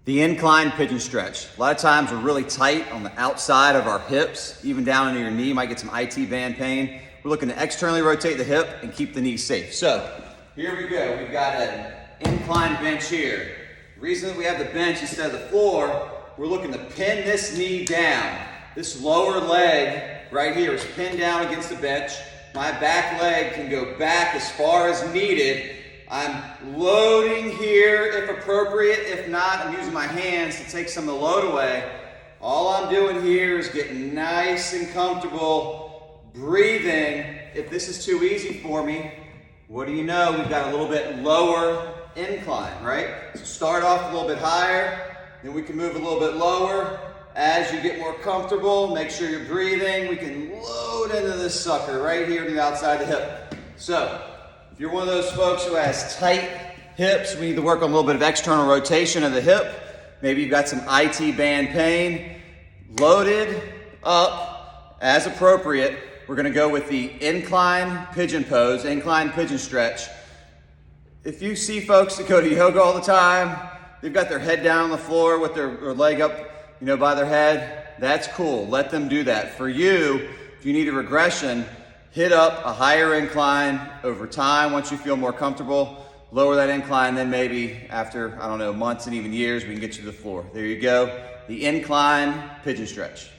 The incline pigeon stretch. A lot of times we're really tight on the outside of our hips, even down into your knee. You might get some IT band pain. We're looking to externally rotate the hip and keep the knee safe. So here we go. We've got an incline bench here. The reason that we have the bench instead of the floor, we're looking to pin this knee down. This lower leg right here is pinned down against the bench. My back leg can go back as far as needed. I'm loading here if appropriate. If not, I'm using my hands to take some of the load away. All I'm doing here is getting nice and comfortable, breathing. If this is too easy for me, what do you know? We've got a little bit lower incline, right? So start off a little bit higher, then we can move a little bit lower. As you get more comfortable, make sure you're breathing. We can load into this sucker right here to the outside of the hip. So, if you're one of those folks who has tight hips, we need to work on a little bit of external rotation of the hip. Maybe you've got some IT band pain. Loaded up as appropriate. We're gonna go with the incline pigeon pose, incline pigeon stretch. If you see folks that go to yoga all the time, they've got their head down on the floor with their leg up, by their head, that's cool. Let them do that. For you, if you need a regression, hit up a higher incline over time. Once you feel more comfortable, lower that incline, then maybe after, months and even years, we can get you to the floor. There you go, the incline pigeon stretch.